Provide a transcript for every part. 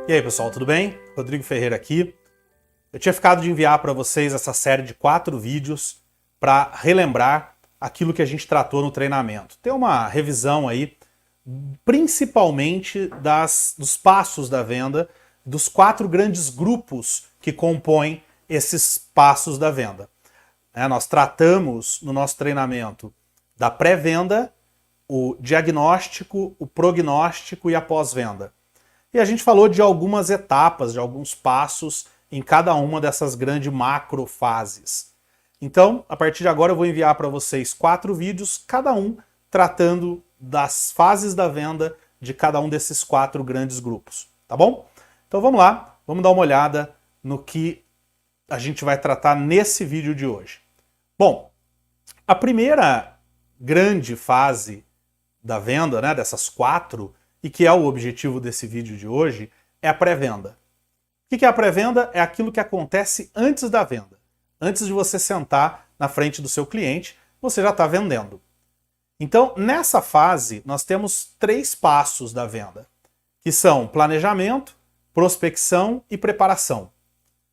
E aí pessoal, tudo bem? Rodrigo Ferreira aqui. Eu tinha ficado de enviar para vocês essa série de 4 vídeos para relembrar aquilo que a gente tratou no treinamento. Tem uma revisão aí, principalmente dos passos da venda, dos 4 grandes grupos que compõem esses passos da venda. Nós tratamos no nosso treinamento da pré-venda, o diagnóstico, o prognóstico e a pós-venda. E a gente falou de algumas etapas, de alguns passos em cada uma dessas grandes macrofases. Então, a partir de agora eu vou enviar para vocês 4 vídeos, cada um tratando das fases da venda de cada um desses 4 grandes grupos, tá bom? Então vamos lá, vamos dar uma olhada no que a gente vai tratar nesse vídeo de hoje. Bom, a primeira grande fase da venda, né, dessas 4, e que é o objetivo desse vídeo de hoje, é a pré-venda. O que é a pré-venda? É aquilo que acontece antes da venda. Antes de você sentar na frente do seu cliente, você já está vendendo. Então, nessa fase, nós temos 3 passos da venda, que são planejamento, prospecção e preparação.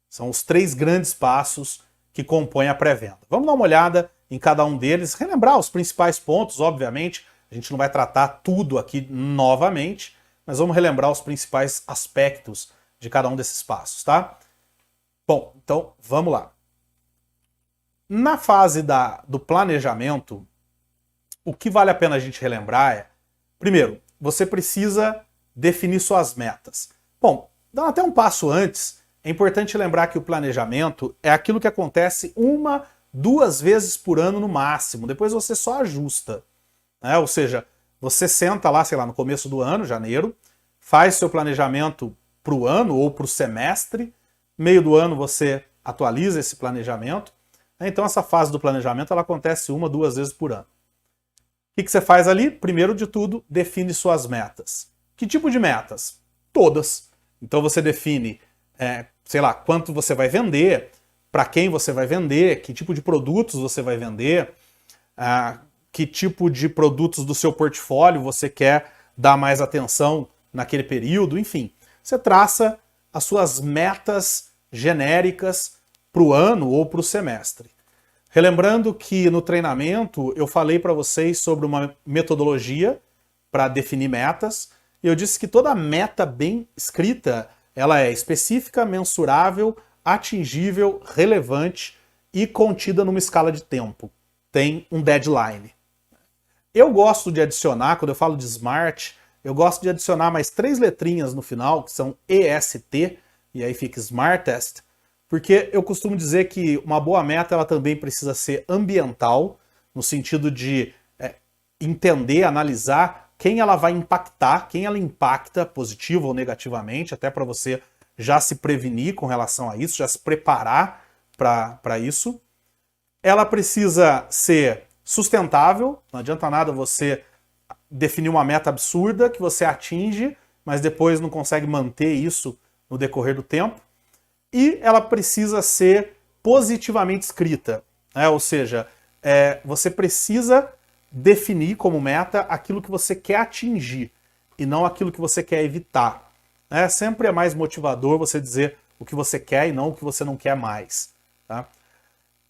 São os 3 grandes passos que compõem a pré-venda. Vamos dar uma olhada em cada um deles, relembrar os principais pontos, obviamente. A gente não vai tratar tudo aqui novamente, mas vamos relembrar os principais aspectos de cada um desses passos, tá? Bom, então vamos lá. Na fase do planejamento, o que vale a pena a gente relembrar é, primeiro, você precisa definir suas metas. Bom, dando até um passo antes, é importante lembrar que o planejamento é aquilo que acontece 1, 2 vezes por ano no máximo, depois você só ajusta. Ou seja, você senta lá, sei lá, no começo do ano, janeiro, faz seu planejamento para o ano ou para o semestre, meio do ano você atualiza esse planejamento, então essa fase do planejamento ela acontece 1, 2 vezes por ano. O que você faz ali? Primeiro de tudo, define suas metas. Que tipo de metas? Todas. Então você define, sei lá, quanto você vai vender, para quem você vai vender, que tipo de produtos você vai vender, que tipo de produtos do seu portfólio você quer dar mais atenção naquele período, enfim. Você traça as suas metas genéricas para o ano ou para o semestre. Relembrando que no treinamento eu falei para vocês sobre uma metodologia para definir metas, e eu disse que toda meta bem escrita, ela é específica, mensurável, atingível, relevante e contida numa escala de tempo. Tem um deadline. Eu gosto de adicionar, quando eu falo de SMART, eu gosto de adicionar mais 3 letrinhas no final, que são EST, e aí fica SMARTEST, porque eu costumo dizer que uma boa meta ela também precisa ser ambiental, no sentido de entender, analisar quem ela vai impactar, quem ela impacta positivo ou negativamente, até para você já se prevenir com relação a isso, já se preparar para isso. Ela precisa ser sustentável, não adianta nada você definir uma meta absurda que você atinge, mas depois não consegue manter isso no decorrer do tempo. E ela precisa ser positivamente escrita, ou seja, você precisa definir como meta aquilo que você quer atingir e não aquilo que você quer evitar. Sempre é mais motivador você dizer o que você quer e não o que você não quer mais. Tá?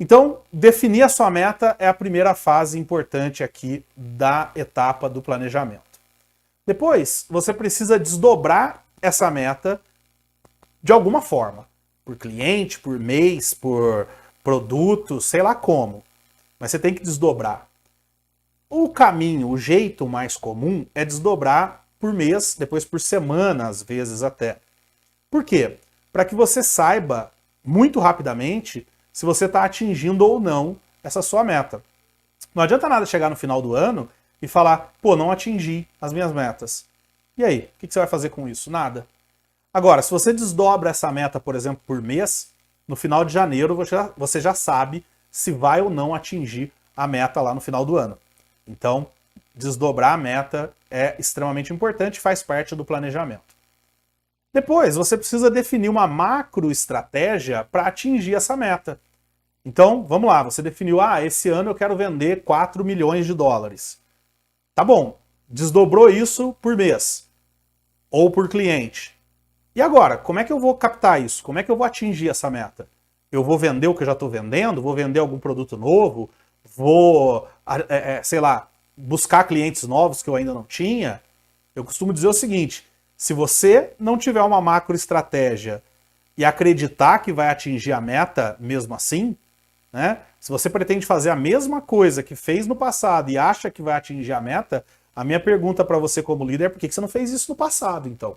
Então, definir a sua meta é a primeira fase importante aqui da etapa do planejamento. Depois, você precisa desdobrar essa meta de alguma forma. Por cliente, por mês, por produto, sei lá como. Mas você tem que desdobrar. O caminho, o jeito mais comum é desdobrar por mês, depois por semana, às vezes até. Por quê? Para que você saiba muito rapidamente se você está atingindo ou não essa sua meta. Não adianta nada chegar no final do ano e falar, pô, não atingi as minhas metas. E aí, o que você vai fazer com isso? Nada. Agora, se você desdobra essa meta, por exemplo, por mês, no final de janeiro você já sabe se vai ou não atingir a meta lá no final do ano. Então, desdobrar a meta é extremamente importante, faz parte do planejamento. Depois, você precisa definir uma macroestratégia para atingir essa meta. Então, vamos lá, você definiu, esse ano eu quero vender 4 milhões de dólares. Tá bom, desdobrou isso por mês ou por cliente. E agora, como é que eu vou captar isso? Como é que eu vou atingir essa meta? Eu vou vender o que eu já estou vendendo? Vou vender algum produto novo? Vou, sei lá, buscar clientes novos que eu ainda não tinha? Eu costumo dizer o seguinte, se você não tiver uma macroestratégia e acreditar que vai atingir a meta mesmo assim, né? Se você pretende fazer a mesma coisa que fez no passado e acha que vai atingir a meta, a minha pergunta para você como líder é por que você não fez isso no passado, então?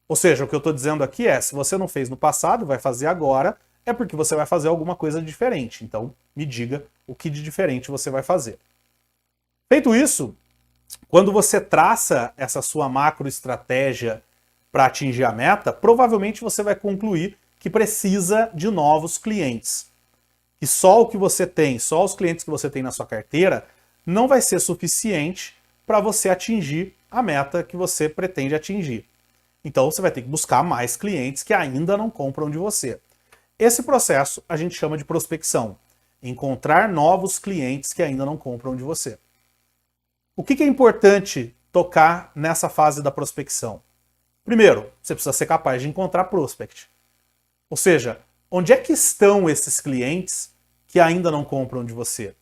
Ou seja, o que eu estou dizendo aqui é, se você não fez no passado, vai fazer agora, é porque você vai fazer alguma coisa diferente. Então, me diga o que de diferente você vai fazer. Feito isso, quando você traça essa sua macroestratégia para atingir a meta, provavelmente você vai concluir que precisa de novos clientes. E só o que você tem, só os clientes que você tem na sua carteira, não vai ser suficiente para você atingir a meta que você pretende atingir. Então você vai ter que buscar mais clientes que ainda não compram de você. Esse processo a gente chama de prospecção. Encontrar novos clientes que ainda não compram de você. O que é importante tocar nessa fase da prospecção? Primeiro, você precisa ser capaz de encontrar prospect. Ou seja, onde é que estão esses clientes que ainda não compram de você?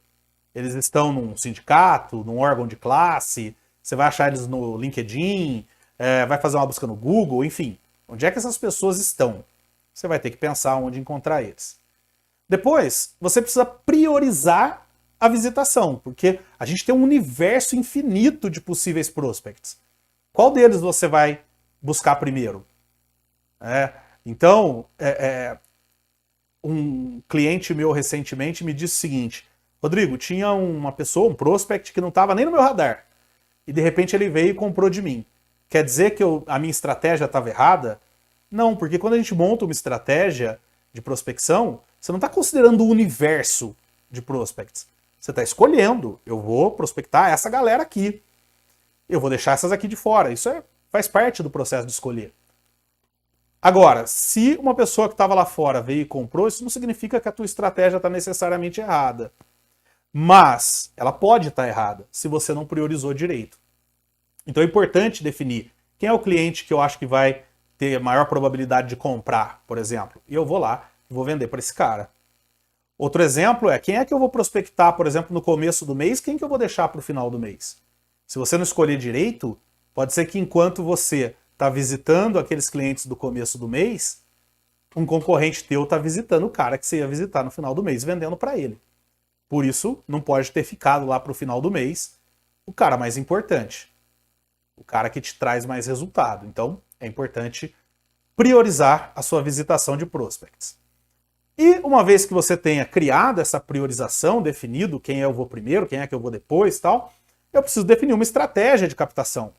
Eles estão num sindicato, num órgão de classe, você vai achar eles no LinkedIn, vai fazer uma busca no Google, enfim. Onde é que essas pessoas estão? Você vai ter que pensar onde encontrar eles. Depois, você precisa priorizar a visitação, porque a gente tem um universo infinito de possíveis prospects. Qual deles você vai buscar primeiro? Então, um cliente meu recentemente me disse o seguinte, Rodrigo, tinha uma pessoa, um prospect, que não estava nem no meu radar, e de repente ele veio e comprou de mim. Quer dizer que a minha estratégia estava errada? Não, porque quando a gente monta uma estratégia de prospecção, você não está considerando o universo de prospects. Você está escolhendo, eu vou prospectar essa galera aqui. Eu vou deixar essas aqui de fora. Isso faz parte do processo de escolher. Agora, se uma pessoa que estava lá fora veio e comprou, isso não significa que a tua estratégia está necessariamente errada. Mas ela pode estar errada se você não priorizou direito. Então é importante definir quem é o cliente que eu acho que vai ter maior probabilidade de comprar, por exemplo. E eu vou lá e vou vender para esse cara. Outro exemplo é quem é que eu vou prospectar, por exemplo, no começo do mês, quem que eu vou deixar para o final do mês. Se você não escolher direito, pode ser que enquanto você está visitando aqueles clientes do começo do mês, um concorrente teu está visitando o cara que você ia visitar no final do mês, vendendo para ele. Por isso, não pode ter ficado lá para o final do mês o cara mais importante. O cara que te traz mais resultado. Então, é importante priorizar a sua visitação de prospects. E uma vez que você tenha criado essa priorização, definido quem eu vou primeiro, quem é que eu vou depois, tal, eu preciso definir uma estratégia de captação.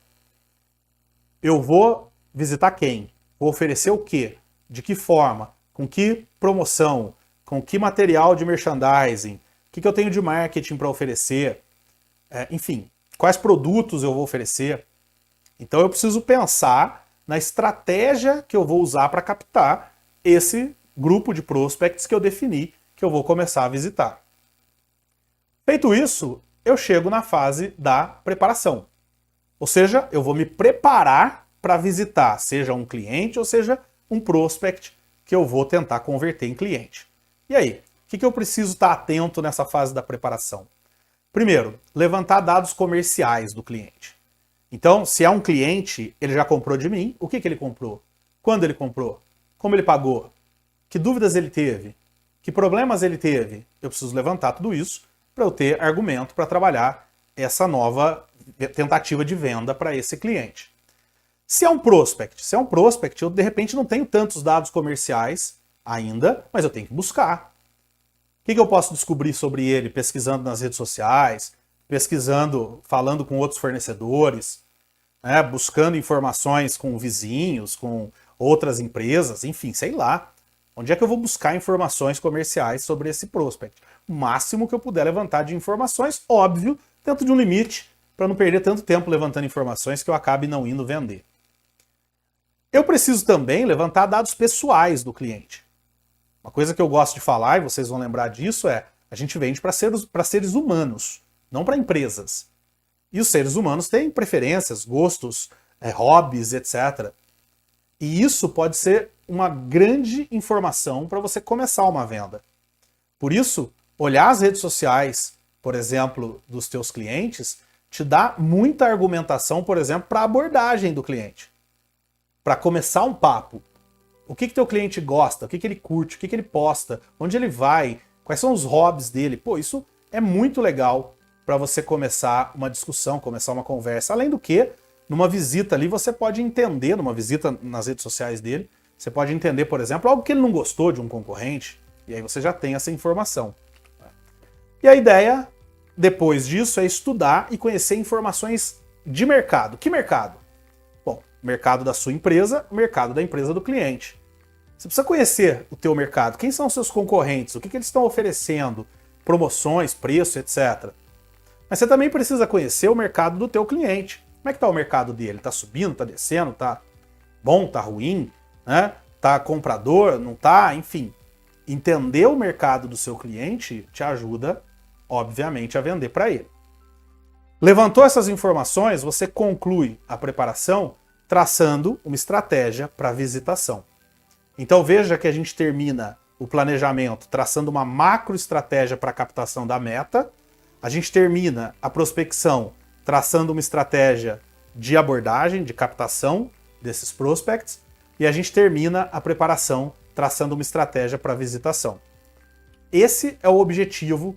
Eu vou visitar quem? Vou oferecer o quê? De que forma? Com que promoção? Com que material de merchandising? O que eu tenho de marketing para oferecer? Enfim, quais produtos eu vou oferecer? Então eu preciso pensar na estratégia que eu vou usar para captar esse grupo de prospects que eu defini que eu vou começar a visitar. Feito isso, eu chego na fase da preparação. Ou seja, eu vou me preparar para visitar, seja um cliente ou seja um prospect que eu vou tentar converter em cliente. E aí, o que eu preciso estar atento nessa fase da preparação? Primeiro, levantar dados comerciais do cliente. Então, se é um cliente, ele já comprou de mim, o que ele comprou? Quando ele comprou? Como ele pagou? Que dúvidas ele teve? Que problemas ele teve? Eu preciso levantar tudo isso para eu ter argumento para trabalhar essa nova tentativa de venda para esse cliente. Se é um prospect, eu de repente não tenho tantos dados comerciais ainda, mas eu tenho que buscar. O que eu posso descobrir sobre ele pesquisando nas redes sociais, pesquisando, falando com outros fornecedores, buscando informações com vizinhos, com outras empresas, enfim, sei lá. Onde é que eu vou buscar informações comerciais sobre esse prospect? O máximo que eu puder levantar de informações, óbvio, dentro de um limite, para não perder tanto tempo levantando informações que eu acabe não indo vender. Eu preciso também levantar dados pessoais do cliente. Uma coisa que eu gosto de falar, e vocês vão lembrar disso, é a gente vende para seres humanos, não para empresas. E os seres humanos têm preferências, gostos, hobbies, etc. E isso pode ser uma grande informação para você começar uma venda. Por isso, olhar as redes sociais, por exemplo, dos teus clientes, te dá muita argumentação, por exemplo, para a abordagem do cliente. Para começar um papo. O que teu cliente gosta, o que ele curte, o que ele posta, onde ele vai, quais são os hobbies dele. Pô, isso é muito legal para você começar uma discussão, começar uma conversa. Além do que, numa visita ali, você pode entender, numa visita nas redes sociais dele, você pode entender, por exemplo, algo que ele não gostou de um concorrente, e aí você já tem essa informação. E a ideia, depois disso, é estudar e conhecer informações de mercado. Que mercado? Bom, mercado da sua empresa, mercado da empresa do cliente. Você precisa conhecer o teu mercado. Quem são os seus concorrentes? O que eles estão oferecendo? Promoções, preço, etc. Mas você também precisa conhecer o mercado do teu cliente. Como é que está o mercado dele? Está subindo, está descendo, está bom, está ruim? Né? Está comprador, não está? Enfim, entender o mercado do seu cliente te ajuda, obviamente, a vender para ele. Levantou essas informações, você conclui a preparação traçando uma estratégia para visitação. Então veja que a gente termina o planejamento traçando uma macroestratégia para a captação da meta, a gente termina a prospecção traçando uma estratégia de abordagem, de captação desses prospects, e a gente termina a preparação traçando uma estratégia para visitação. Esse é o objetivo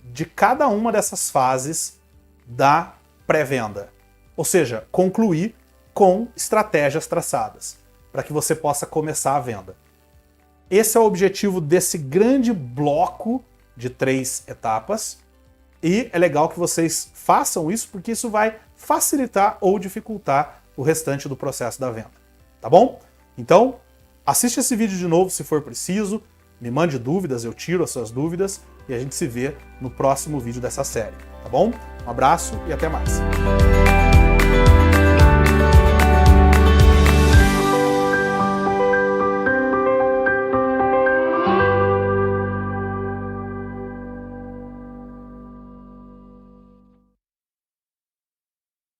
de cada uma dessas fases da pré-venda. Ou seja, concluir com estratégias traçadas, para que você possa começar a venda. Esse é o objetivo desse grande bloco de 3 etapas, e é legal que vocês façam isso, porque isso vai facilitar ou dificultar o restante do processo da venda. Tá bom? Então, assiste esse vídeo de novo se for preciso, me mande dúvidas, eu tiro as suas dúvidas, e a gente se vê no próximo vídeo dessa série, tá bom? Um abraço e até mais.